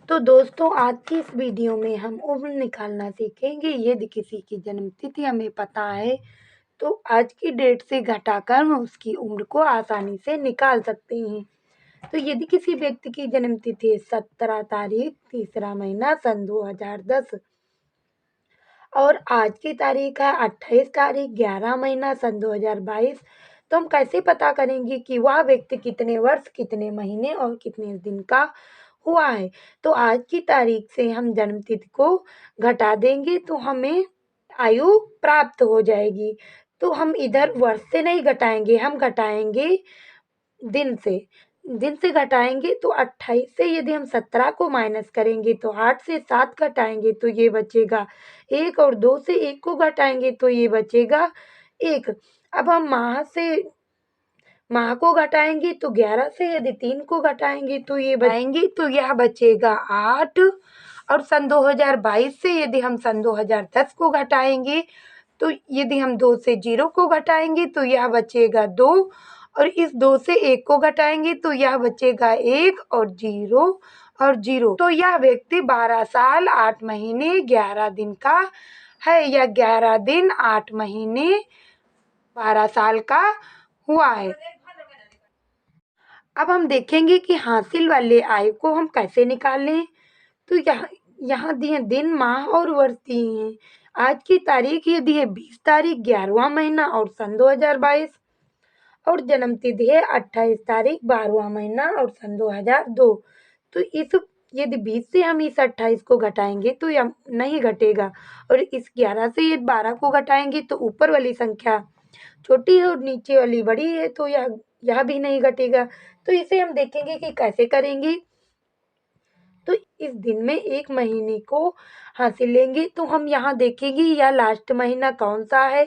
तो दोस्तों, आज की इस वीडियो में हम उम्र निकालना सीखेंगे। यदि किसी की जन्म तिथि हमें पता है तो आज की डेट से घटाकर हम उसकी उम्र को आसानी से निकाल सकते हैं। तो यदि किसी व्यक्ति की जन्म तिथि 17 तारीख तीसरा महीना सन 2010 और आज की तारीख है 28 तारीख 11 महीना सन 2022, तो हम कैसे पता करेंगे कि वह व्यक्ति कितने वर्ष, कितने महीने और कितने दिन का हुआ है। तो आज की तारीख से हम जन्म तिथि को घटा देंगे तो हमें आयु प्राप्त हो जाएगी। तो हम इधर वर्ष से नहीं घटाएंगे, हम घटाएंगे दिन से। दिन से घटाएंगे तो 28 से यदि हम 17 को माइनस करेंगे तो 8 से 7 घटाएंगे तो ये बचेगा 1 और 2 से 1 को घटाएंगे तो ये बचेगा 1। अब हम माह को घटाएंगे तो 11 से यदि 3 को घटाएंगे तो यह बचेगा 8। और सन 2022 से यदि हम सन 2010 को घटाएंगे तो यदि हम 2 से 0 को घटाएंगे तो यह बचेगा 2 और इस 2 से 1 को घटाएंगे तो यह बचेगा 1 और 0 और 0। तो यह व्यक्ति 12 साल 8 महीने 11 दिन का है या 11 दिन 8 महीने 12 साल का हुआ है। अब हम देखेंगे कि हासिल वाले आयु को हम कैसे निकालें। तो यहाँ दिए दिन, माह और वर्ष दिए हैं। आज की तारीख ये दी है 20 तारीख 11वां महीना और सन 2022 और जन्म तिथि है 28 तारीख 12वां महीना और सन 2002। तो इस यदि 20 से हम इस 28 को घटाएंगे तो यह नहीं घटेगा और इस 11 से यदि 12 को घटाएंगे तो ऊपर वाली संख्या छोटी है और नीचे वाली बड़ी है तो यह भी नहीं घटेगा। तो इसे हम देखेंगे कि कैसे करेंगे। तो इस दिन में एक महीने को हासिल लेंगे तो हम यहाँ देखेंगे यह लास्ट महीना कौन सा है।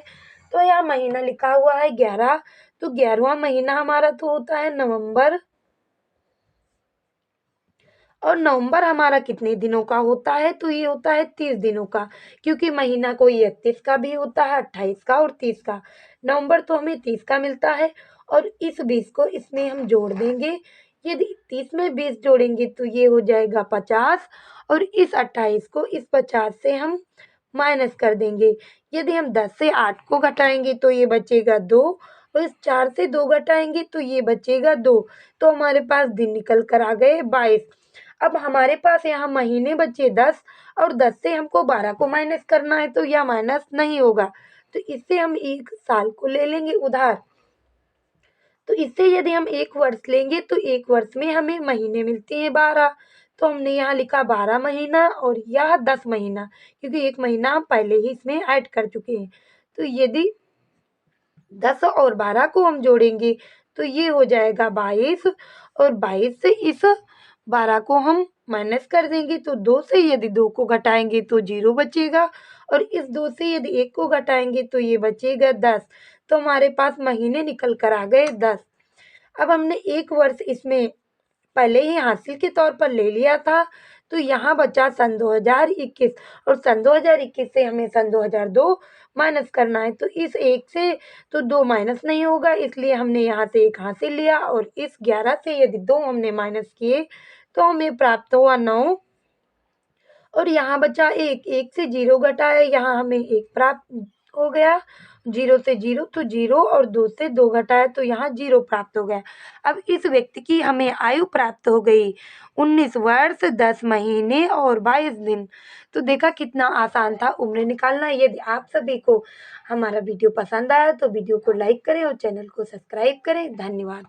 तो यह महीना लिखा हुआ है 11। तो 11वां महीना हमारा तो होता है नवंबर और नवंबर हमारा कितने दिनों का होता है तो ये होता है 30 दिनों का, क्योंकि महीना कोई 31 का भी होता है, 28 का और 30 का। नवंबर तो हमें 30 का मिलता है और इस 20 को इसमें हम जोड़ देंगे। यदि 30 में 20 जोड़ेंगे तो ये हो जाएगा 50 और इस 28 को इस 50 से हम माइनस कर देंगे। यदि हम 10 से 8 को घटाएंगे तो ये बचेगा 2 और इस 4 से 2 घटाएंगे तो ये बचेगा 2। तो हमारे पास दिन निकल कर आ गए 22। अब हमारे पास यहाँ महीने बचे 10 और 10 से हमको 12 को माइनस करना है तो यह माइनस नहीं होगा। तो इससे हम एक साल को ले लेंगे उधार। तो इससे यदि हम एक वर्ष लेंगे तो एक वर्ष में हमें महीने मिलते हैं 12। तो हमने यहाँ लिखा 12 महीना और यह 10 महीना, क्योंकि एक महीना हम पहले ही इसमें ऐड कर चुके हैं। तो यदि 10 और 12 को हम जोड़ेंगे तो ये हो जाएगा 22 और 22 से इस 12 को हम माइनस कर देंगे तो 2 से यदि 2 को घटाएंगे तो 0 बचेगा और इस 2 से यदि 1 को घटाएंगे तो ये बचेगा 10। तो हमारे पास महीने निकल कर आ गए 10। अब हमने एक वर्ष इसमें पहले ही हासिल के तौर पर ले लिया था तो यहाँ बचा सन 2021 और सन 2021 से हमें सन 2002 माइनस करना है। तो इस 1 से तो 2 माइनस नहीं होगा, इसलिए हमने यहाँ से 1 हासिल लिया और इस 11 से यदि 2 हमने माइनस किए तो हमें प्राप्त हुआ 9 और यहाँ बचा 1। 1 से 0 घटाया, यहाँ हमें 1 प्राप्त हो गया। 0 से 0 तो 0 और 2 से 2 घटाया तो यहाँ 0 प्राप्त हो गया। अब इस व्यक्ति की हमें आयु प्राप्त हो गई 19 वर्ष 10 महीने और 22 दिन। तो देखा कितना आसान था उम्र निकालना। यदि आप सभी को हमारा वीडियो पसंद आया तो वीडियो को लाइक करें और चैनल को सब्सक्राइब करें। धन्यवाद।